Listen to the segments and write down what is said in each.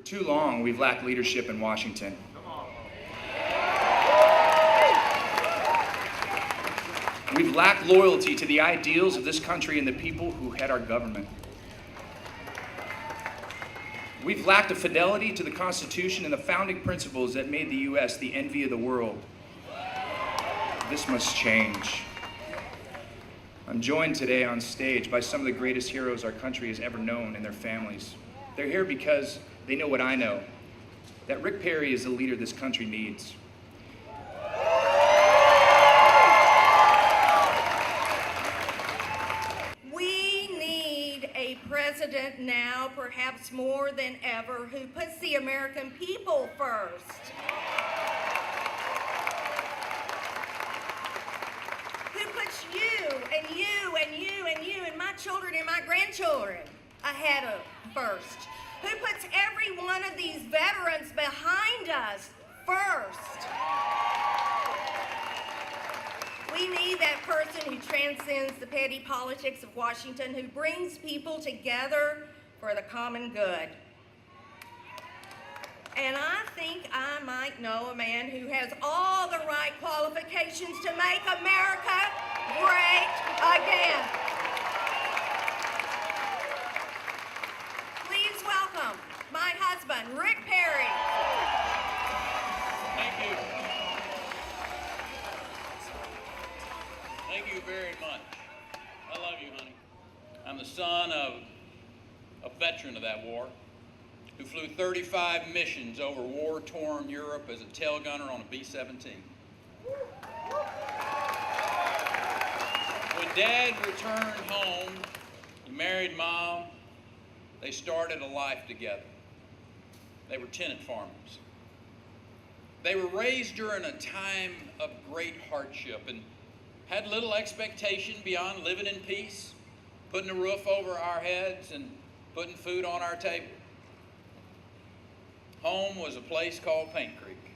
too long, we've lacked leadership in Washington. We've lacked loyalty to the ideals of this country and the people who head our government. We've lacked a fidelity to the Constitution and the founding principles that made the U.S. the envy of the world. This must change. I'm joined today on stage by some of the greatest heroes our country has ever known and their families. They're here because they know what I know, that Rick Perry is the leader this country needs. We need a president now, perhaps more than ever, who puts the American people first. Who puts you and you and you and you and my children and my grandchildren ahead of first. Who puts every one of these veterans behind us first. We need that person who transcends the petty politics of Washington, who brings people together for the common good. And I think I might know a man who has all the right qualifications to make America great again. Please welcome my husband, Rick Perry. Thank you. Thank you very much. I love you, honey. I'm the son of a veteran of that war who flew 35 missions over war-torn Europe as a tail gunner on a B-17. When Dad returned home, he married Mom. They started a life together. They were tenant farmers. They were raised during a time of great hardship and had little expectation beyond living in peace, putting a roof over our heads, and putting food on our table. Home was a place called Paint Creek.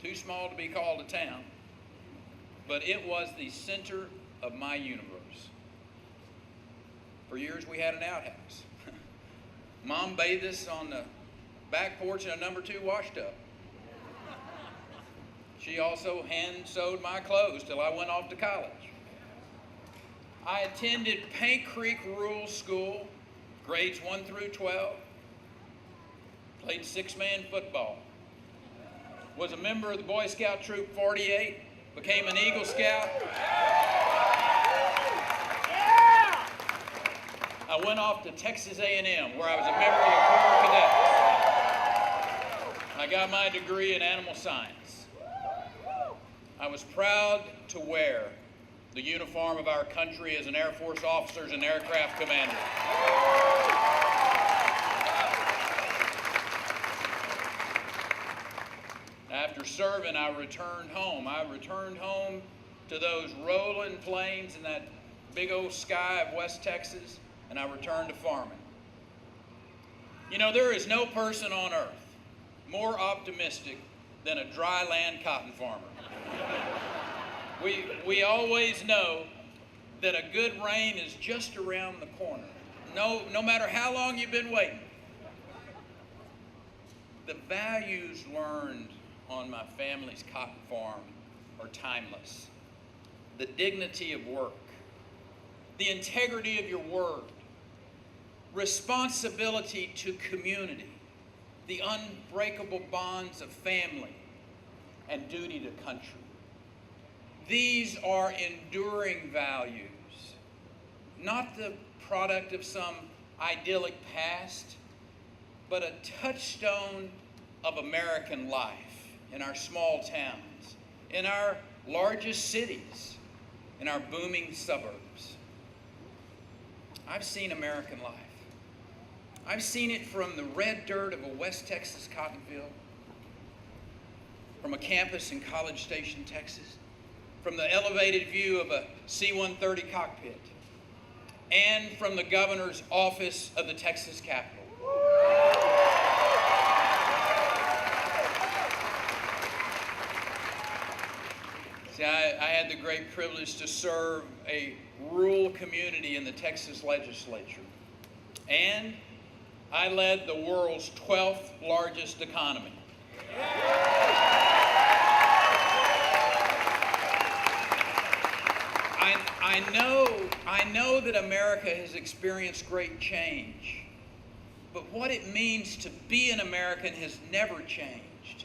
Too small to be called a town, but it was the center of my universe. For years we had an outhouse. Mom bathed us on the back porch in a number 2 wash tub. She also hand sewed my clothes till I went off to college. I attended Paint Creek Rural School, grades 1 through 12. Played 6-man football. Was a member of the Boy Scout Troop 48. Became an Eagle Scout. I went off to Texas A&M, where I was a member of the Corps of Cadets. I got my degree in animal science. I was proud to wear the uniform of our country as an Air Force officer and aircraft commander. After serving, I returned home. I returned home to those rolling plains and that big old sky of West Texas, and I returned to farming. You know, there is no person on earth more optimistic than a dry land cotton farmer. We always know that a good rain is just around the corner. No matter how long you've been waiting. The values learned on my family's cotton farm are timeless. The dignity of work, the integrity of your word, responsibility to community, the unbreakable bonds of family, and duty to country. These are enduring values, not the product of some idyllic past, but a touchstone of American life in our small towns, in our largest cities, in our booming suburbs. I've seen American life. I've seen it from the red dirt of a West Texas cotton field, from a campus in College Station, Texas, from the elevated view of a C-130 cockpit, and from the governor's office of the Texas Capitol. See, I had the great privilege to serve a rural community in the Texas legislature. And I led the world's 12th largest economy. I know that America has experienced great change, but what it means to be an American has never changed.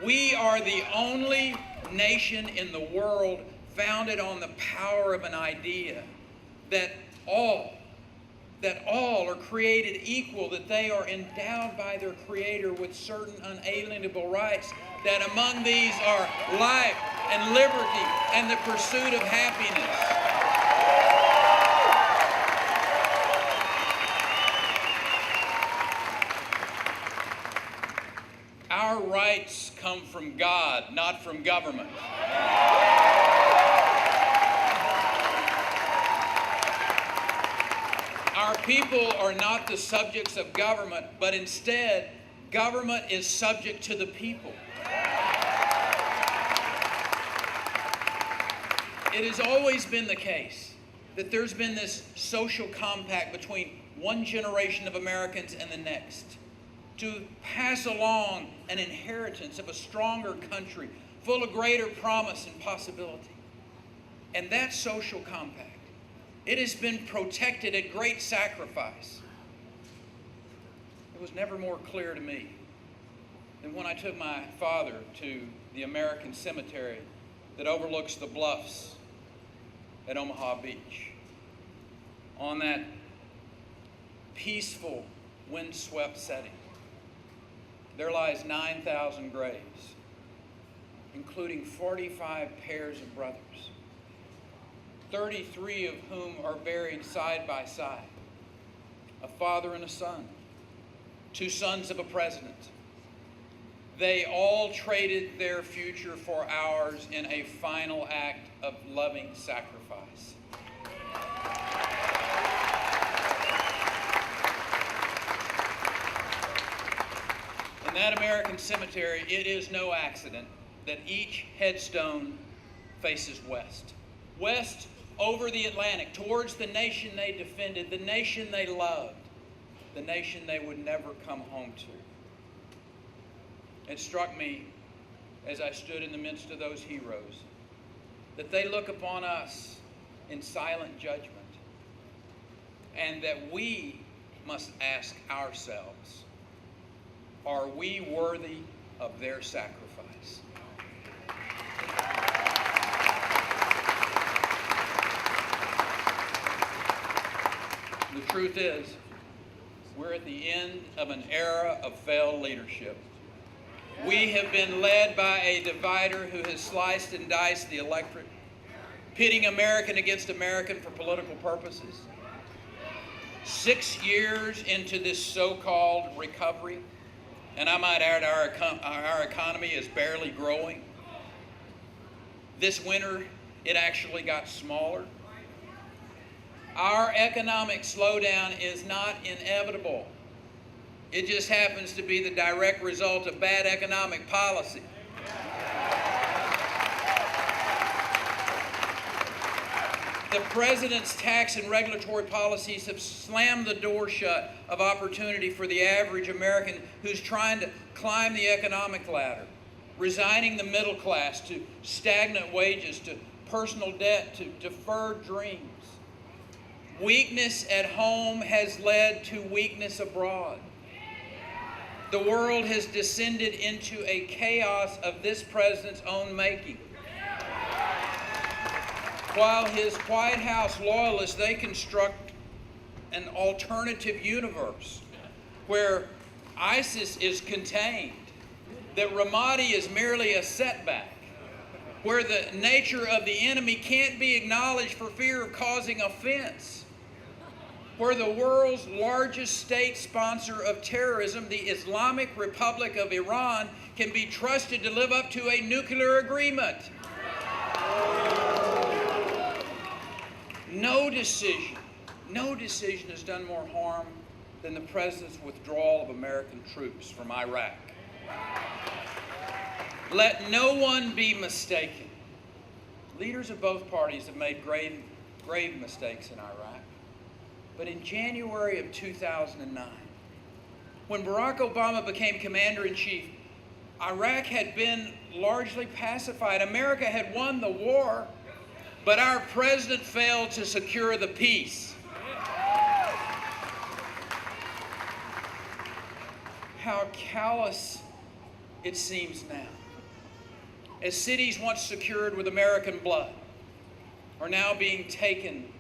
We are the only nation in the world founded on the power of an idea that all are created equal, that they are endowed by their Creator with certain unalienable rights, that among these are life and liberty and the pursuit of happiness. Our rights come from God, not from government. Our people are not the subjects of government, but instead, government is subject to the people. It has always been the case that there's been this social compact between one generation of Americans and the next to pass along an inheritance of a stronger country full of greater promise and possibility. And that social compact, it has been protected at great sacrifice. It was never more clear to me than when I took my father to the American cemetery that overlooks the bluffs at Omaha Beach. On that peaceful, windswept setting, there lies 9,000 graves, including 45 pairs of brothers, 33 of whom are buried side by side, a father and a son, two sons of a president. They all traded their future for ours in a final act of loving sacrifice. In that American cemetery, it is no accident that each headstone faces west. West over the Atlantic, towards the nation they defended, the nation they loved, the nation they would never come home to. It struck me as I stood in the midst of those heroes that they look upon us in silent judgment, and that we must ask ourselves, are we worthy of their sacrifice? The truth is, we're at the end of an era of failed leadership. We have been led by a divider who has sliced and diced the electorate, pitting American against American for political purposes. 6 years into this so-called recovery, and I might add our economy is barely growing. This winter, it actually got smaller. Our economic slowdown is not inevitable. It just happens to be the direct result of bad economic policy. The president's tax and regulatory policies have slammed the door shut of opportunity for the average American who's trying to climb the economic ladder, resigning the middle class to stagnant wages, to personal debt, to deferred dreams. Weakness at home has led to weakness abroad. The world has descended into a chaos of this president's own making. While his White House loyalists, they construct an alternative universe where ISIS is contained, that Ramadi is merely a setback, where the nature of the enemy can't be acknowledged for fear of causing offense, where the world's largest state sponsor of terrorism, the Islamic Republic of Iran, can be trusted to live up to a nuclear agreement. No decision has done more harm than the president's withdrawal of American troops from Iraq. Let no one be mistaken. Leaders of both parties have made grave mistakes in Iraq. But in January of 2009, When Barack Obama became commander-in-chief, Iraq had been largely pacified. America had won the war, but our president failed to secure the peace. How callous it seems now, as cities once secured with American blood are now being taken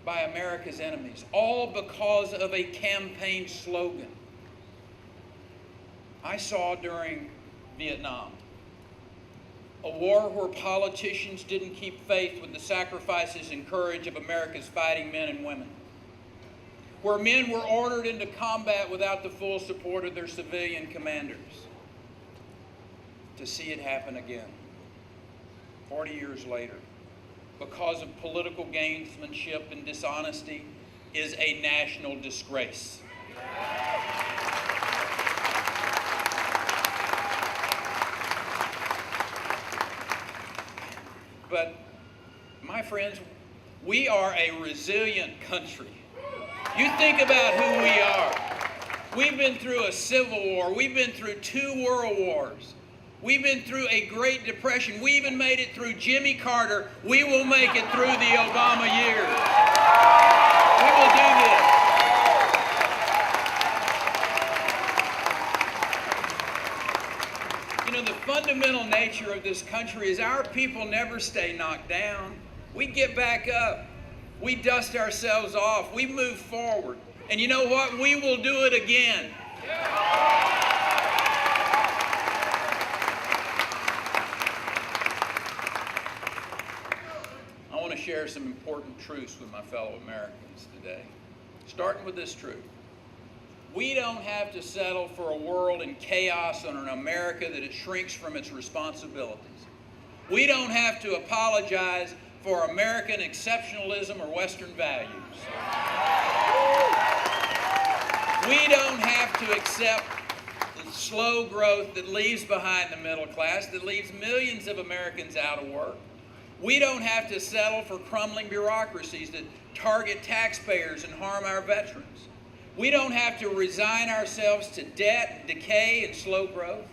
by America's enemies, all because of a campaign slogan. I saw during Vietnam a war where politicians didn't keep faith with the sacrifices and courage of America's fighting men and women, where men were ordered into combat without the full support of their civilian commanders. To see it happen again, 40 years later, because of political gamesmanship and dishonesty, is a national disgrace. But, my friends, we are a resilient country. You think about who we are. We've been through a civil war. We've been through 2 world wars. We've been through a Great Depression. We even made it through Jimmy Carter. We will make it through the Obama years. We will do this. You know, the fundamental nature of this country is our people never stay knocked down. We get back up. We dust ourselves off. We move forward. And you know what? We will do it again. I want to share some important truths with my fellow Americans today, starting with this truth. We don't have to settle for a world in chaos and an America that it shrinks from its responsibilities. We don't have to apologize for American exceptionalism or Western values. We don't have to accept the slow growth that leaves behind the middle class, that leaves millions of Americans out of work. We don't have to settle for crumbling bureaucracies that target taxpayers and harm our veterans. We don't have to resign ourselves to debt, decay, and slow growth.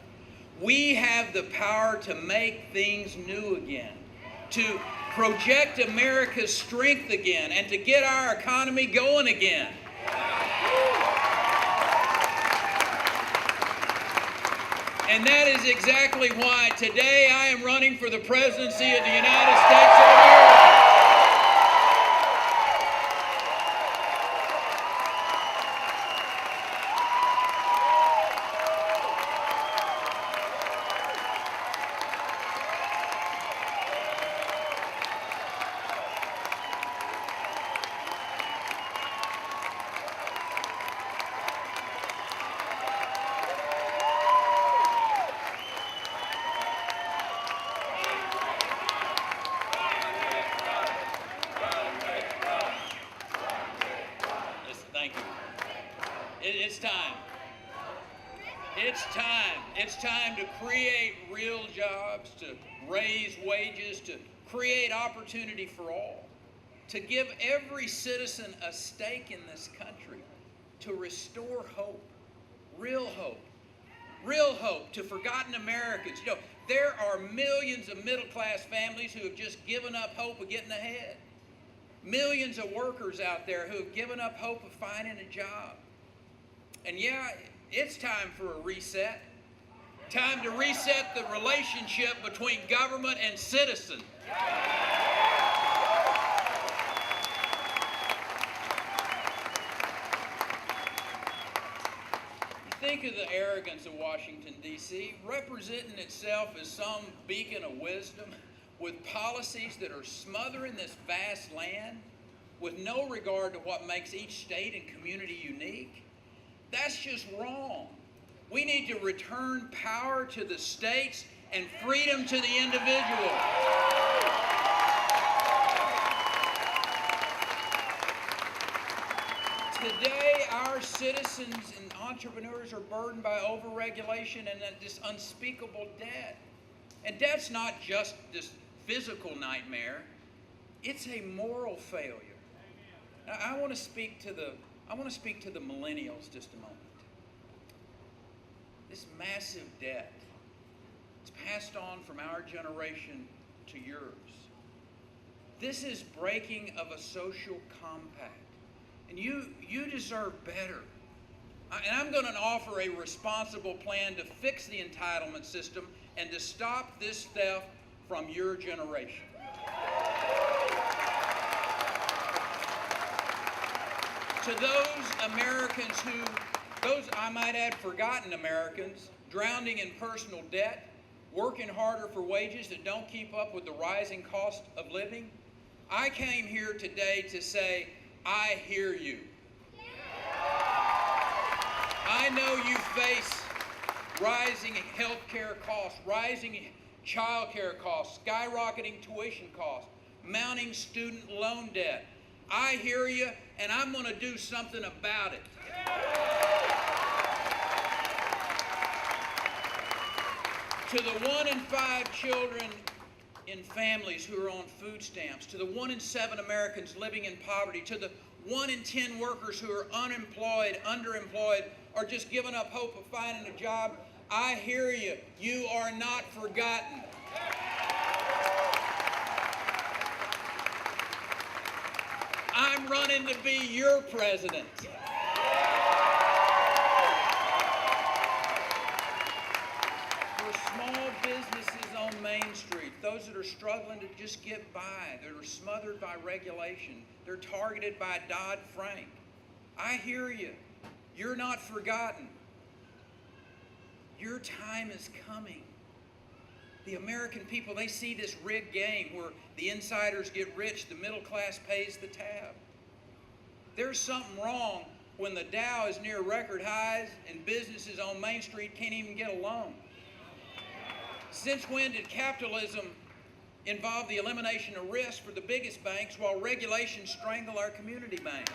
We have the power to make things new again, to project America's strength again, and to get our economy going again. And that is exactly why today I am running for the presidency of the United States of America. Thank you. It's time. It's time. It's time to create real jobs, to raise wages, to create opportunity for all, to give every citizen a stake in this country, to restore hope, real hope to forgotten Americans. You know, there are millions of middle-class families who have just given up hope of getting ahead. Millions of workers out there who have given up hope of finding a job. And yeah, it's time for a reset. Time to reset the relationship between government and citizen. Think of the arrogance of Washington, D.C., representing itself as some beacon of wisdom, with policies that are smothering this vast land, with no regard to what makes each state and community unique. That's just wrong. We need to return power to the states and freedom to the individual. Today, our citizens and entrepreneurs are burdened by overregulation and this unspeakable debt. And debt's not just this physical nightmare, it's a moral failure. Now, I want to speak to the millennials just a moment. this massive debt. It's passed on from our generation to yours. This is breaking of a social compact. And you deserve better. And I'm going to offer a responsible plan to fix the entitlement system and to stop this theft from your generation. To those Americans those, I might add, forgotten Americans, drowning in personal debt, working harder for wages that don't keep up with the rising cost of living, I came here today to say, I hear you. I know you face rising health care costs, rising child care costs, skyrocketing tuition costs, mounting student loan debt. I hear you, and I'm going to do something about it. To the 1 in 5 children in families who are on food stamps, to the 1 in 7 Americans living in poverty, to the 1 in 10 workers who are unemployed, underemployed, or just giving up hope of finding a job, I hear you. You are not forgotten. I'm running to be your president. For small businesses on Main Street, those that are struggling to just get by, that are smothered by regulation, they're targeted by Dodd-Frank. I hear you. You're not forgotten. Your time is coming. The American people, they see this rigged game where the insiders get rich, the middle class pays the tab. There's something wrong when the Dow is near record highs and businesses on Main Street can't even get a loan. Since when did capitalism involve the elimination of risk for the biggest banks while regulations strangle our community banks?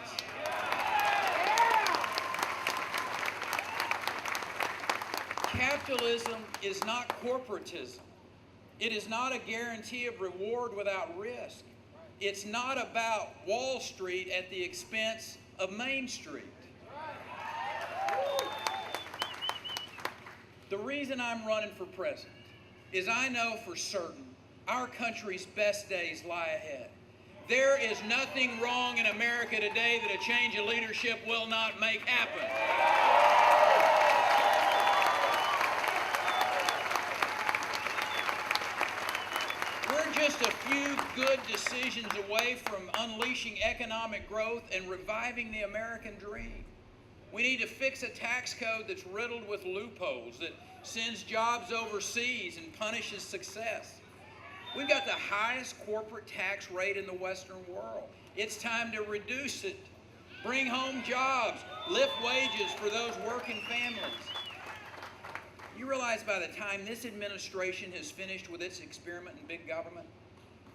Capitalism is not corporatism. It is not a guarantee of reward without risk. It's not about Wall Street at the expense of Main Street. The reason I'm running for president is I know for certain our country's best days lie ahead. There is nothing wrong in America today that a change of leadership will not make happen. Just a few good decisions away from unleashing economic growth and reviving the American dream. We need to fix a tax code that's riddled with loopholes, that sends jobs overseas and punishes success. We've got the highest corporate tax rate in the Western world. It's time to reduce it, bring home jobs, lift wages for those working families. You realize by the time this administration has finished with its experiment in big government,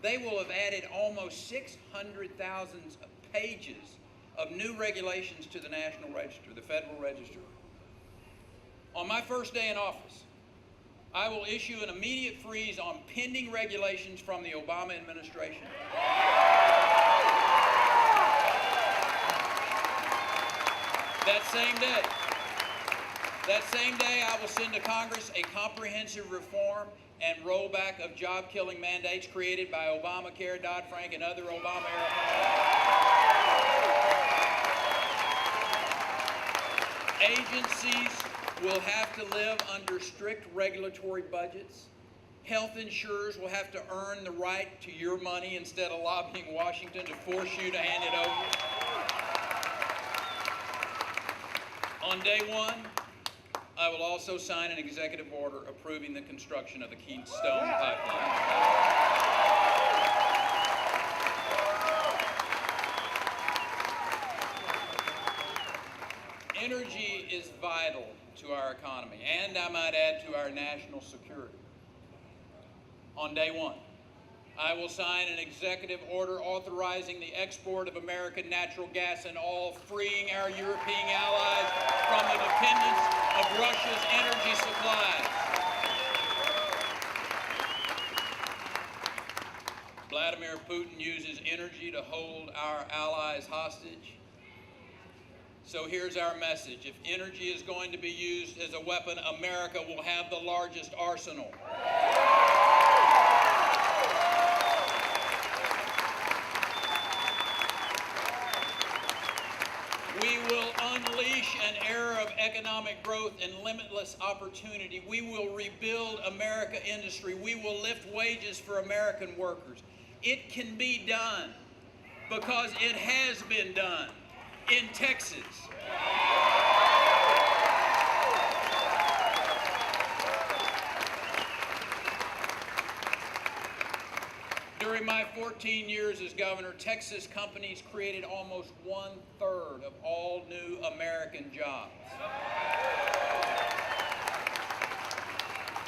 they will have added almost 600,000 pages of new regulations to the National Register, the Federal Register. On my first day in office, I will issue an immediate freeze on pending regulations from the Obama administration. That same day, I will send to Congress a comprehensive reform and rollback of job-killing mandates created by Obamacare, Dodd-Frank, and other Obama-era policies. Agencies will have to live under strict regulatory budgets. Health insurers will have to earn the right to your money instead of lobbying Washington to force you to hand it over. On day one, I will also sign an executive order approving the construction of the Keystone Pipeline. Energy is vital to our economy, and I might add to our national security. On day one, I will sign an executive order authorizing the export of American natural gas and oil, freeing our European allies from the dependence of Russia's energy supplies. Vladimir Putin uses energy to hold our allies hostage. So here's our message. If energy is going to be used as a weapon, America will have the largest arsenal. We will unleash an era of economic growth and limitless opportunity. We will rebuild American industry. We will lift wages for American workers. It can be done because it has been done in Texas. During my 14 years as governor, Texas companies created almost 1/3 of all new American jobs.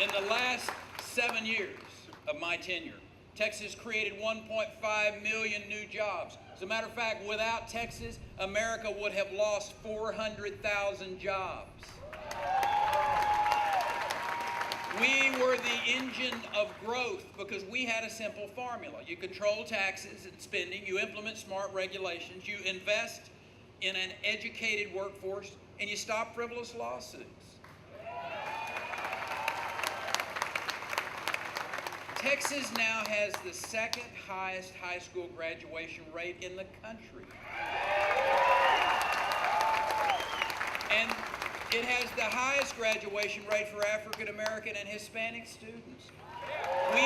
In the last 7 years of my tenure, Texas created 1.5 million new jobs. As a matter of fact, without Texas, America would have lost 400,000 jobs. We were the engine of growth because we had a simple formula. You control taxes and spending, you implement smart regulations, you invest in an educated workforce, and you stop frivolous lawsuits. Texas now has the second highest high school graduation rate in the country. And it has the highest graduation rate for African American and Hispanic students. We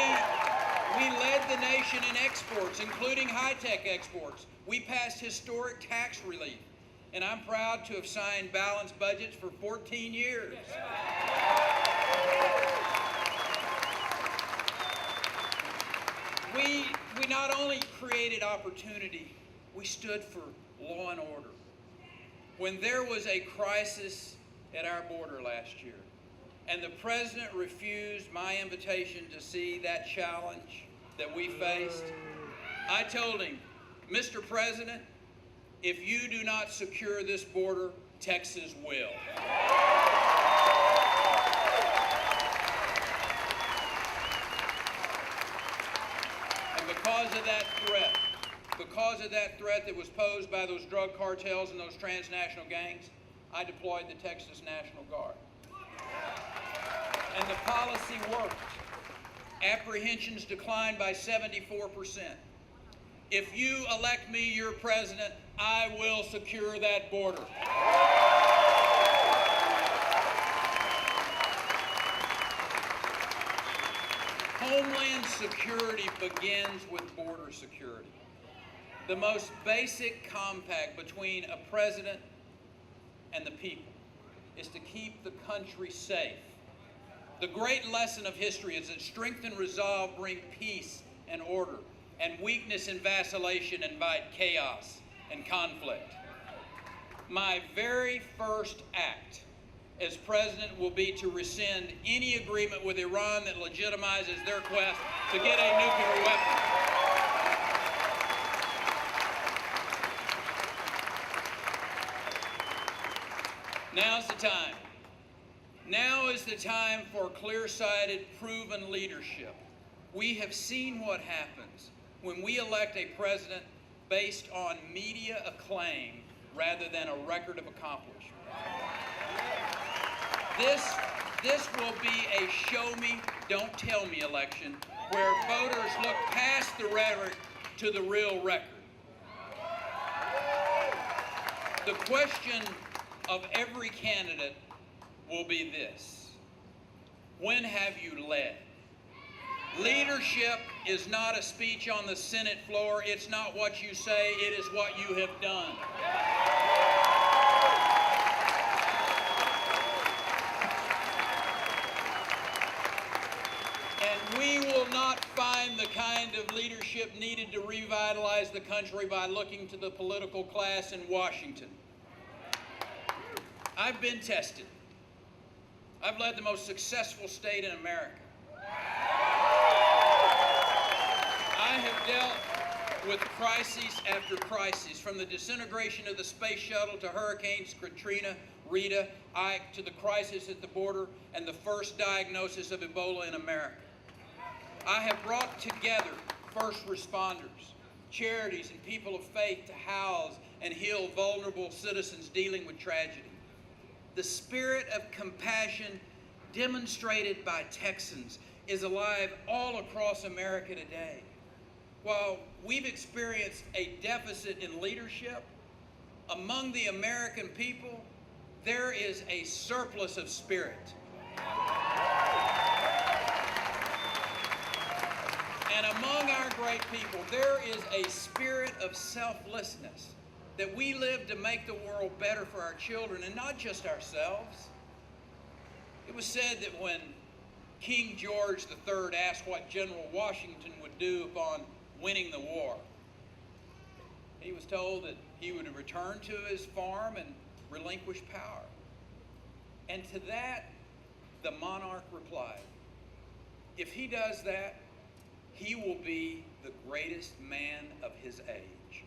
led the nation in exports, including high-tech exports. We passed historic tax relief, and I'm proud to have signed balanced budgets for 14 years. We not only created opportunity, we stood for law and order. When there was a crisis at our border last year, and the president refused my invitation to see that challenge that we faced, I told him, Mr. President, if you do not secure this border, Texas will. And because of that threat that was posed by those drug cartels and those transnational gangs, I deployed the Texas National Guard. And the policy worked. Apprehensions declined by 74%. If you elect me your president, I will secure that border. Homeland security begins with border security. The most basic compact between a president and the people is to keep the country safe. The great lesson of history is that strength and resolve bring peace and order, and weakness and vacillation invite chaos and conflict. My very first act as president will be to rescind any agreement with Iran that legitimizes their quest to get a nuclear weapon. Now's the time. Now is the time for clear-sighted, proven leadership. We have seen what happens when we elect a president based on media acclaim rather than a record of accomplishment. This will be a show-me, don't-tell-me election where voters look past the rhetoric to the real record. The question of every candidate will be this: when have you led? Leadership is not a speech on the Senate floor. It's not what you say, it is what you have done. And we will not find the kind of leadership needed to revitalize the country by looking to the political class in Washington. I've been tested. I've led the most successful state in America. I have dealt with crises after crises, from the disintegration of the space shuttle to Hurricanes Katrina, Rita, Ike, to the crisis at the border and the first diagnosis of Ebola in America. I have brought together first responders, charities, and people of faith to house and heal vulnerable citizens dealing with tragedy. The spirit of compassion demonstrated by Texans is alive all across America today. While we've experienced a deficit in leadership, among the American people, there is a surplus of spirit. And among our great people, there is a spirit of selflessness, that we live to make the world better for our children and not just ourselves. It was said that when King George III asked what General Washington would do upon winning the war, he was told that he would return to his farm and relinquish power. And to that, the monarch replied, if he does that, he will be the greatest man of his age.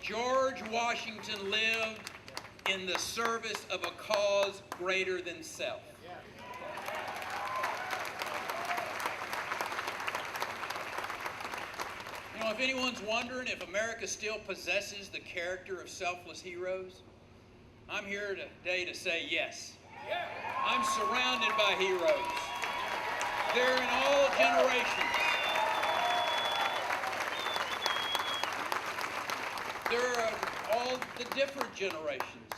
George Washington lived in the service of a cause greater than self. You know, if anyone's wondering if America still possesses the character of selfless heroes, I'm here today to say yes. I'm surrounded by heroes. They're in all generations. They're all the different generations,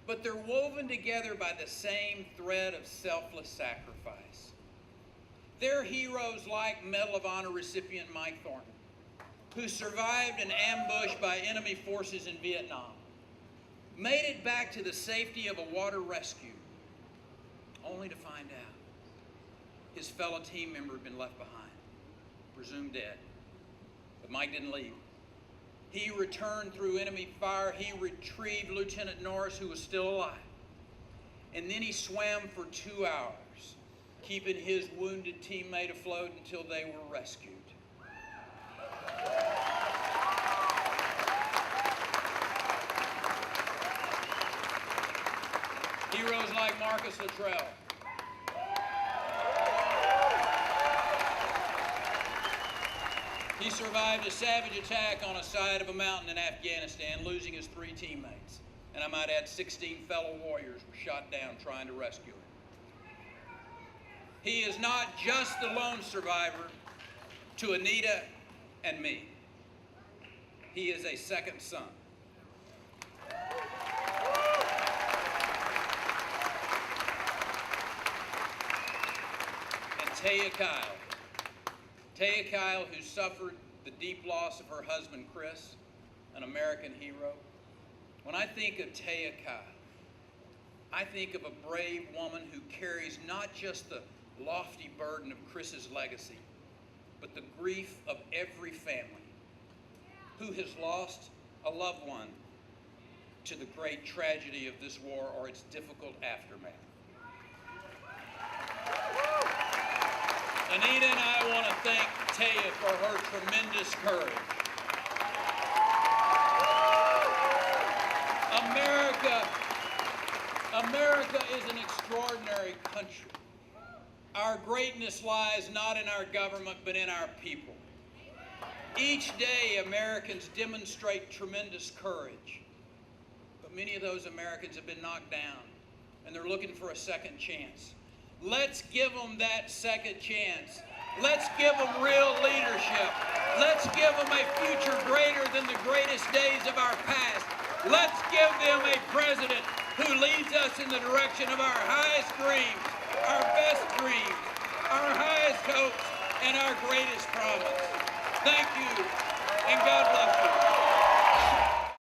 but they're woven together by the same thread of selfless sacrifice. They're heroes like Medal of Honor recipient Mike Thornton, who survived an ambush by enemy forces in Vietnam, made it back to the safety of a water rescue, only to find out his fellow team member had been left behind, presumed dead. But Mike didn't leave. He returned through enemy fire. He retrieved Lieutenant Norris, who was still alive. And then he swam for 2 hours, keeping his wounded teammate afloat until they were rescued. Heroes like Marcus Luttrell, he survived a savage attack on a side of a mountain in Afghanistan, losing his 3 teammates. And I might add 16 fellow warriors were shot down trying to rescue him. He is not just the lone survivor to Anita and me. He is a second son. And Taya Kyle, who suffered the deep loss of her husband, Chris, an American hero. When I think of Taya Kyle, I think of a brave woman who carries not just the lofty burden of Chris's legacy, but the grief of every family who has lost a loved one to the great tragedy of this war or its difficult aftermath. Anita and I want to thank Taya for her tremendous courage. America is an extraordinary country. Our greatness lies not in our government, but in our people. Each day, Americans demonstrate tremendous courage. But many of those Americans have been knocked down, and they're looking for a second chance. Let's give them that second chance. Let's give them real leadership. Let's give them a future greater than the greatest days of our past. Let's give them a president who leads us in the direction of our highest dreams, our best dreams, our highest hopes, and our greatest promise. Thank you.